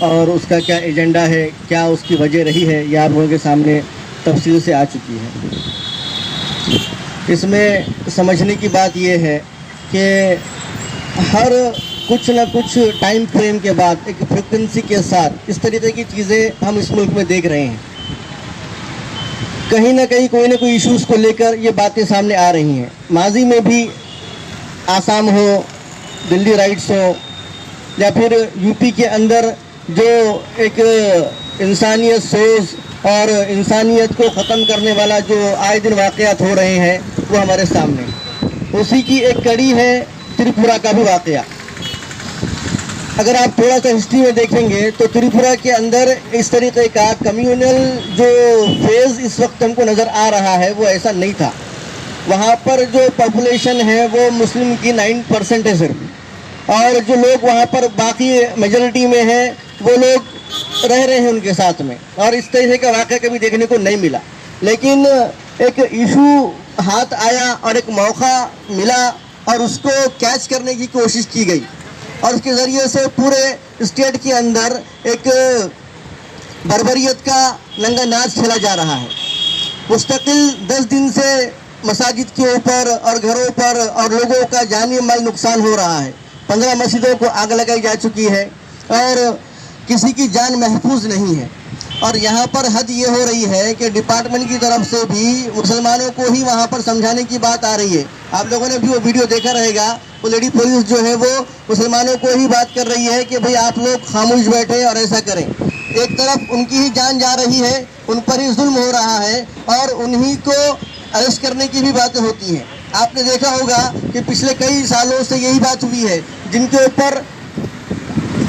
اور اس کا کیا ایجنڈا ہے, کیا اس کی وجہ رہی ہے, یہ آپ لوگوں کے سامنے تفصیل سے آ چکی ہے. اس میں سمجھنے کی بات یہ ہے کہ ہر کچھ نہ کچھ ٹائم فریم کے بعد ایک فریکوینسی کے ساتھ اس طریقے کی چیزیں ہم اس ملک میں دیکھ رہے ہیں. کہیں نہ کہیں کوئی نہ کوئی ایشوز کو لے کر یہ باتیں سامنے آ رہی ہیں. ماضی میں بھی آسام ہو, دلی رائٹس ہو, یا پھر یو پی کے اندر جو ایک انسانیت سوز اور انسانیت کو ختم کرنے والا جو آئے دن واقعات ہو رہے ہیں وہ ہمارے سامنے. اسی کی ایک کڑی ہے تریپورہ کا بھی واقعہ. اگر آپ تھوڑا سا ہسٹری میں دیکھیں گے تو تریپورہ کے اندر اس طریقے کا کمیونل جو فیز اس وقت ہم کو نظر آ رہا ہے وہ ایسا نہیں تھا. وہاں پر جو پاپولیشن ہے وہ مسلم کی 9% ہے صرف, اور جو لوگ وہاں پر باقی میجورٹی میں ہیں وہ لوگ رہ رہے ہیں ان کے ساتھ میں, اور اس طرح کا واقعہ کبھی دیکھنے کو نہیں ملا. لیکن ایک ایشو ہاتھ آیا اور ایک موقع ملا اور اس کو کیچ کرنے کی کوشش کی گئی, اور اس کے ذریعے سے پورے اسٹیٹ کے اندر ایک بربریت کا ننگا ناچ کھیلا جا رہا ہے. مستقل 10 دن سے مساجد کے اوپر اور گھروں پر اور لوگوں کا جانی مال نقصان ہو رہا ہے. 15 مسجدوں کو آگ لگائی جا چکی ہے اور کسی کی جان محفوظ نہیں ہے. اور یہاں پر حد یہ ہو رہی ہے کہ ڈپارٹمنٹ کی طرف سے بھی مسلمانوں کو ہی وہاں پر سمجھانے کی بات آ رہی ہے. آپ لوگوں نے بھی وہ ویڈیو دیکھا رہے گا, وہ لیڈی پولیس جو ہے وہ مسلمانوں کو ہی بات کر رہی ہے کہ بھئی آپ لوگ خاموش بیٹھے اور ایسا کریں. ایک طرف ان کی ہی جان جا رہی ہے, ان پر ہی ظلم ہو رہا ہے, اور انہی کو اریسٹ کرنے کی بھی باتیں ہوتی ہیں. آپ نے دیکھا ہوگا کہ پچھلے کئی سالوں سے یہی بات ہوئی ہے. جن کے اوپر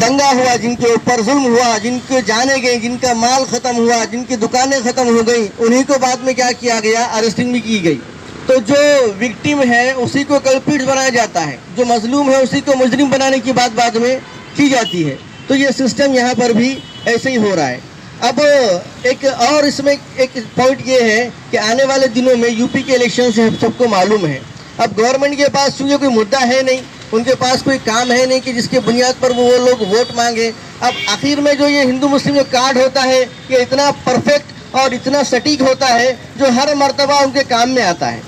دنگا ہوا, جن کے اوپر ظلم ہوا, جن کے جانے گئے, جن کا مال ختم ہوا, جن کی دکانیں ختم ہو گئیں, انہی کو بعد میں کیا کیا گیا, اریسٹنگ بھی کی گئی. تو جو وکٹم ہے اسی کو کلپریٹ بنایا جاتا ہے, جو مظلوم ہے اسی کو مجرم بنانے کی بات بعد میں کی جاتی ہے. تو یہ سسٹم یہاں پر بھی ایسے ہی ہو رہا ہے. اب ایک اور اس میں ایک پوائنٹ یہ ہے کہ آنے والے دنوں میں یو پی کے الیکشن سے سب کو معلوم ہے. اب گورنمنٹ کے پاس چونکہ کوئی مدعا ہے نہیں, ان کے پاس کوئی کام ہے نہیں کہ جس کے بنیاد پر وہ لوگ ووٹ مانگے. اب آخر میں جو یہ ہندو مسلم جو کارڈ ہوتا ہے یہ اتنا پرفیکٹ اور اتنا سٹیک ہوتا ہے جو ہر مرتبہ ان کے کام میں آتا ہے.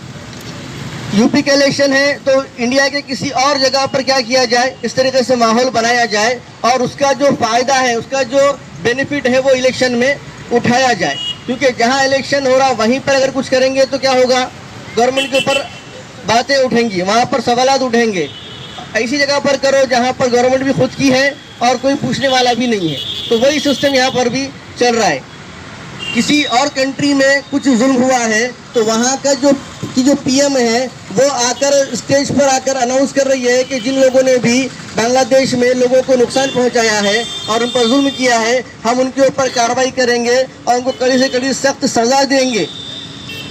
یو پی کا الیکشن ہے تو انڈیا کے کسی اور جگہ پر کیا کیا جائے, اس طریقے سے ماحول بنایا جائے اور اس کا جو فائدہ ہے, اس کا جو بینیفٹ ہے وہ الیکشن میں اٹھایا جائے. کیونکہ جہاں الیکشن ہو رہا وہیں پر اگر کچھ کریں گے تو کیا ہوگا, گورنمنٹ کے اوپر باتیں اٹھیں گی, وہاں پر سوالات اٹھیں گے. ایسی جگہ پر کرو جہاں پر گورنمنٹ بھی خود کی ہے اور کوئی پوچھنے والا بھی نہیں ہے. تو وہی سسٹم یہاں پر بھی چل رہا ہے. کسی اور کنٹری میں کچھ ظلم ہوا ہے تو وہاں کا جو پی ایم ہے وہ آ کر اسٹیج پر آ کر اناؤنس کر رہی ہے کہ جن لوگوں نے بھی بنگلہ دیش میں لوگوں کو نقصان پہنچایا ہے اور ان پر ظلم کیا ہے, ہم ان کے اوپر کارروائی کریں گے اور ان کو کڑی سے کڑی سخت سزا دیں گے.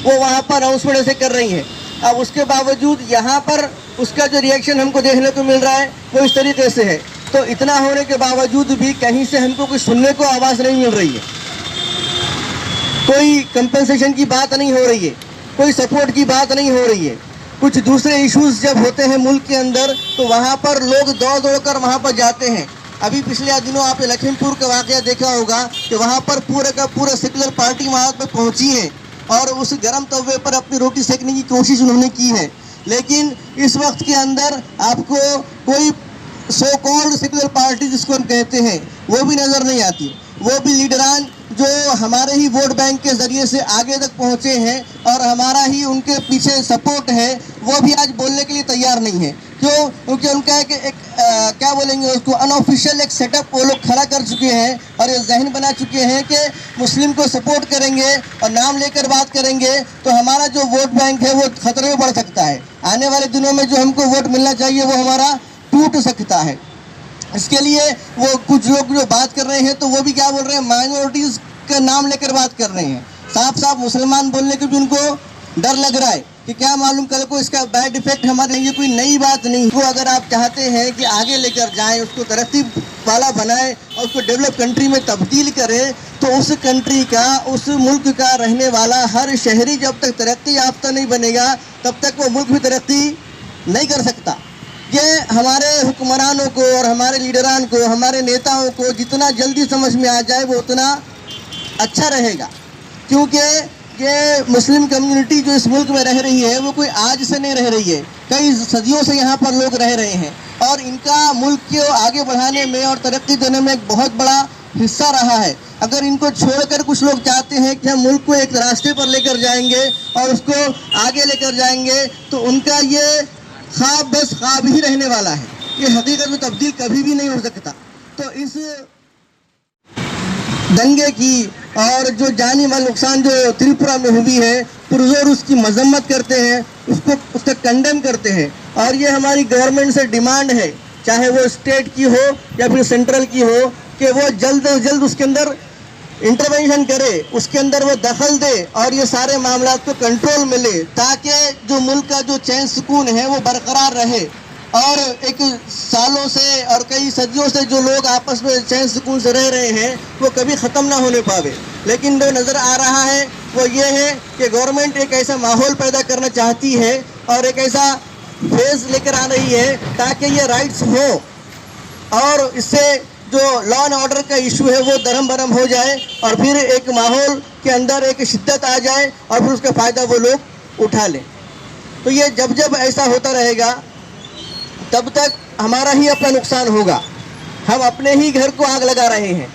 وہ وہاں پر اناؤنسمنٹ ایسے کر رہی ہیں. اب اس کے باوجود یہاں پر اس کا جو ریئیکشن ہم کو دیکھنے کو مل رہا ہے وہ اس طریقے سے ہے. تو اتنا ہونے کے باوجود بھی کہیں سے ہم کو کچھ سننے کو آواز نہیں مل رہی ہے, کوئی کمپنسیشن کی بات نہیں ہو رہی ہے, کوئی سپورٹ کی بات نہیں ہو رہی ہے. کچھ دوسرے ایشوز جب ہوتے ہیں ملک کے اندر تو وہاں پر لوگ دوڑ کر وہاں پر جاتے ہیں. ابھی پچھلے دنوں آپ نے لکھیم پور کا واقعہ دیکھا ہوگا کہ وہاں پر پورے کا پورا سیکولر پارٹی وہاں پہ پہنچی ہے اور اس گرم توے پر اپنی روٹی سیکنے کی کوشش انہوں نے کی ہے. لیکن اس وقت کے اندر آپ کو کوئی سو کالڈ سیکولر پارٹی جس کو ہم کہتے ہیں وہ بھی نظر نہیں آتی. وہ بھی لیڈران جو ہمارے ہی ووٹ بینک کے ذریعے سے آگے تک پہنچے ہیں اور ہمارا ہی ان کے پیچھے سپورٹ ہے, وہ بھی آج بولنے کے لیے تیار نہیں ہے. کیوں؟ کیونکہ ان کا ایک کیا بولیں گے اس کو, ان آفیشیل ایک سیٹ اپ وہ لوگ کھڑا کر چکے ہیں اور یہ ذہن بنا چکے ہیں کہ مسلم کو سپورٹ کریں گے اور نام لے کر بات کریں گے تو ہمارا جو ووٹ بینک ہے وہ خطرے میں بڑھ سکتا ہے. آنے والے دنوں میں جو ہم کو ووٹ ملنا چاہیے وہ ہمارا ٹوٹ سکتا ہے. اس کے لیے وہ کچھ لوگ جو بات کر رہے ہیں تو وہ بھی کیا بول رہے ہیں, مائنورٹیز کا نام لے کر بات کر رہے ہیں. صاف مسلمان بولنے کے بھی ان کو ڈر لگ رہا ہے کہ کیا معلوم کل کو اس کا بیڈ افیکٹ ہمارے لیے کوئی نئی بات نہیں. وہ اگر آپ چاہتے ہیں کہ آگے لے کر جائیں, اس کو ترقی والا بنائیں اور اس کو ڈیولپ کنٹری میں تبدیل کریں, تو اس کنٹری کا, اس ملک کا رہنے والا ہر شہری جب تک ترقی یافتہ نہیں بنے گا تب تک وہ ملک بھی ترقی نہیں کر سکتا. یہ ہمارے حکمرانوں کو اور ہمارے لیڈران کو, ہمارے نیتاؤں کو جتنا جلدی سمجھ میں آ جائے وہ اتنا اچھا رہے گا, کیونکہ یہ مسلم کمیونٹی جو اس ملک میں رہ رہی ہے وہ کوئی آج سے نہیں رہ رہی ہے, کئی صدیوں سے یہاں پر لوگ رہ رہے ہیں, اور ان کا ملک کو آگے بڑھانے میں اور ترقی دینے میں ایک بہت بڑا حصہ رہا ہے. اگر ان کو چھوڑ کر کچھ لوگ چاہتے ہیں کہ ہم ملک کو ایک راستے پر لے کر جائیں گے اور اس کو آگے لے کر جائیں گے, تو ان کا یہ خواب بس خواب ہی رہنے والا ہے, یہ حقیقت میں تبدیل کبھی بھی نہیں ہو سکتا. تو اس دنگے کی اور جو جانی مال نقصان جو تریپورہ میں ہوئی ہے, پرزور اس کی مذمت کرتے ہیں, اس کا کنڈیم کرتے ہیں, اور یہ ہماری گورنمنٹ سے ڈیمانڈ ہے, چاہے وہ اسٹیٹ کی ہو یا پھر سینٹرل کی ہو, کہ وہ جلد از جلد اس کے اندر انٹروینشن کرے, اس کے اندر وہ دخل دے اور یہ سارے معاملات کو کنٹرول میں لے, تاکہ جو ملک کا جو چین سکون ہے وہ برقرار رہے. اور ایک سالوں سے اور کئی صدیوں سے جو لوگ آپس میں چین سکون سے رہ رہے ہیں وہ کبھی ختم نہ ہونے پاوے. لیکن جو نظر آ رہا ہے وہ یہ ہے کہ گورنمنٹ ایک ایسا ماحول پیدا کرنا چاہتی ہے اور ایک ایسا فیز لے کر آ رہی ہے تاکہ یہ رائٹس ہو, اور اس سے جو لا اینڈ آرڈر کا ایشو ہے وہ درہم برہم ہو جائے, اور پھر ایک ماحول کے اندر ایک شدت آ جائے اور پھر اس کا فائدہ وہ لوگ اٹھا لیں. تو یہ جب ایسا ہوتا رہے گا تب تک ہمارا ہی اپنا نقصان ہوگا. ہم اپنے ہی گھر کو آگ لگا رہے ہیں.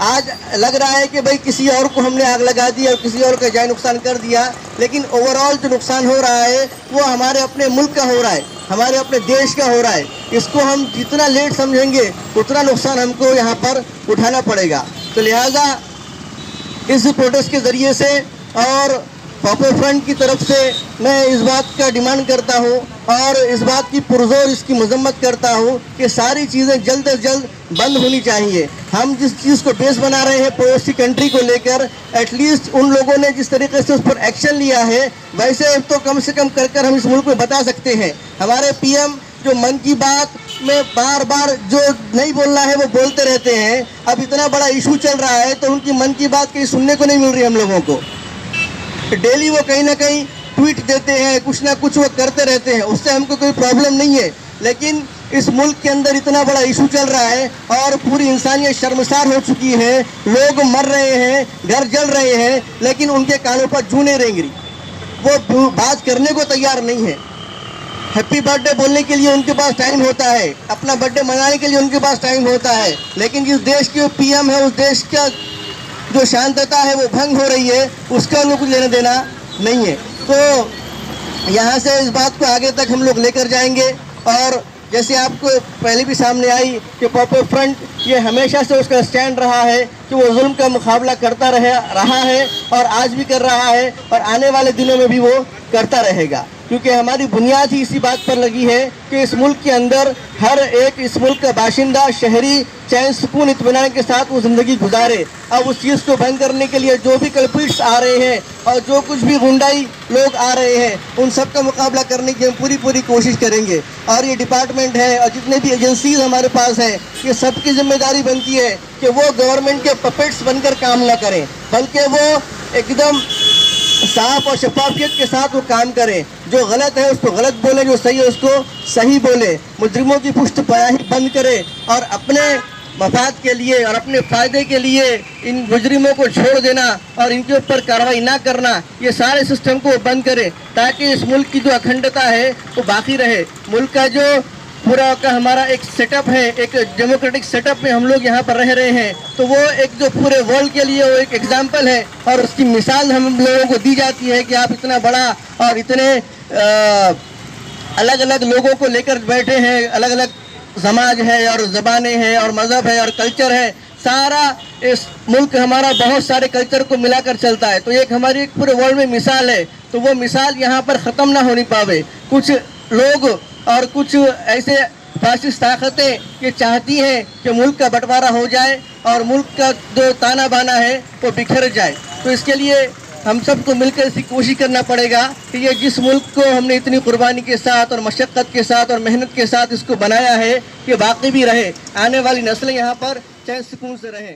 آج لگ رہا ہے کہ بھئی کسی اور کو ہم نے آگ لگا دی اور کسی اور کا جائے نقصان کر دیا, لیکن اوور آل جو نقصان ہو رہا ہے وہ ہمارے اپنے ملک کا ہو رہا ہے, ہمارے اپنے دیش کا ہو رہا ہے. اس کو ہم جتنا لیٹ سمجھیں گے اتنا نقصان ہم کو یہاں پر اٹھانا پڑے گا. تو لہٰذا اس پروٹیسٹ کے ذریعے سے اور پاپولر فرنٹ کی طرف سے میں اس بات کا ڈیمانڈ کرتا ہوں اور اس بات کی پرزور اس کی مذمت کرتا ہوں کہ ساری چیزیں جلد از جلد بند ہونی چاہیے. ہم جس چیز کو بیس بنا رہے ہیں پڑوسی کنٹری کو لے کر, ایٹ لیسٹ ان لوگوں نے جس طریقے سے اس پر ایکشن لیا ہے ویسے تو کم سے کم کر ہم اس ملک میں بتا سکتے ہیں. ہمارے پی ایم جو من کی بات میں بار بار جو نہیں بولنا ہے وہ بولتے رہتے ہیں, اب اتنا بڑا ایشو چل رہا ہے تو ان کی من کی بات کہیں سننے کو نہیں مل رہی ہم لوگوں کو. ڈیلی وہ کہیں نہ کہیں ٹویٹ دیتے ہیں, کچھ نہ کچھ وہ کرتے رہتے ہیں, اس سے ہم کو کوئی پرابلم نہیں ہے. لیکن اس ملک کے اندر اتنا بڑا ایشو چل رہا ہے اور پوری انسانیت شرمسار ہو چکی ہے, لوگ مر رہے ہیں, گھر جل رہے ہیں, لیکن ان کے کانوں پر جوں نہیں رینگ رہی, وہ بات کرنے کو تیار نہیں ہے. ہیپی برتھ ڈے بولنے کے لیے ان کے پاس ٹائم ہوتا ہے, اپنا برتھ ڈے منانے کے لیے ان کے پاس ٹائم ہوتا ہے, لیکن جس دیش کے پی ایم ہے اس دیش کا جو شانتتا ہے وہ بھنگ ہو رہی ہے, اس کا ان کو لینا دینا نہیں ہے. تو یہاں سے اس بات کو آگے تک ہم لوگ لے کر جائیں گے, اور جیسے آپ کو پہلے بھی سامنے آئی کہ پاپولر فرنٹ یہ ہمیشہ سے اس کا اسٹینڈ رہا ہے کہ وہ ظلم کا مقابلہ کرتا رہا ہے اور آج بھی کر رہا ہے اور آنے والے دنوں میں بھی وہ کرتا رہے گا, کیونکہ ہماری بنیاد ہی اسی بات پر لگی ہے کہ اس ملک کے اندر ہر ایک اس ملک کا باشندہ شہری چین سکون اطمینان کے ساتھ وہ زندگی گزارے. اب اس چیز کو بند کرنے کے لیے جو بھی کلپریٹس آ رہے ہیں اور جو کچھ بھی غنڈائی لوگ آ رہے ہیں ان سب کا مقابلہ کرنے کی ہم پوری کوشش کریں گے. اور یہ ڈپارٹمنٹ ہے اور جتنے بھی ایجنسیز ہمارے پاس ہیں, یہ سب کی ذمہ داری بنتی ہے کہ وہ گورنمنٹ کے پپیٹس بن کر کام نہ کریں, بلکہ وہ ایک دم صاف اور شفافیت کے ساتھ وہ کام کریں. جو غلط ہے اس کو غلط بولے, جو صحیح ہے اس کو صحیح بولے, مجرموں کی پشت پناہی بند کرے اور اپنے مفاد کے لیے اور اپنے فائدے کے لیے ان مجرموں کو چھوڑ دینا اور ان کے اوپر کارروائی نہ کرنا, یہ سارے سسٹم کو بند کرے تاکہ اس ملک کی جو اکھنڈتا ہے وہ باقی رہے. ملک کا جو پورا کا ہمارا ایک سیٹ اپ ہے, ایک ڈیموکریٹک سیٹ اپ میں ہم لوگ یہاں پر رہ رہے ہیں, تو وہ ایک جو پورے ورلڈ کے لیے وہ ایک ایگزامپل ہے اور اس کی مثال ہم لوگوں کو دی جاتی ہے کہ آپ اتنا بڑا اور اتنے الگ الگ لوگوں کو لے کر بیٹھے ہیں, الگ الگ سماج ہے اور زبانیں ہیں اور مذہب ہے اور کلچر ہے, سارا اس ملک ہمارا بہت سارے کلچر کو ملا کر چلتا ہے. تو ایک ہماری ایک پورے ورلڈ میں مثال ہے, تو وہ مثال یہاں پر ختم نہ ہونی پاوے. کچھ لوگ اور کچھ ایسے فاسسٹ طاقتیں یہ چاہتی ہیں کہ ملک کا بٹوارا ہو جائے اور ملک کا جو تانا بانا ہے وہ بکھر جائے. تو اس کے لیے ہم سب کو مل کر ایسی کوشش کرنا پڑے گا کہ یہ جس ملک کو ہم نے اتنی قربانی کے ساتھ اور مشقت کے ساتھ اور محنت کے ساتھ اس کو بنایا ہے, یہ باقی بھی رہے, آنے والی نسلیں یہاں پر چین سکون سے رہیں.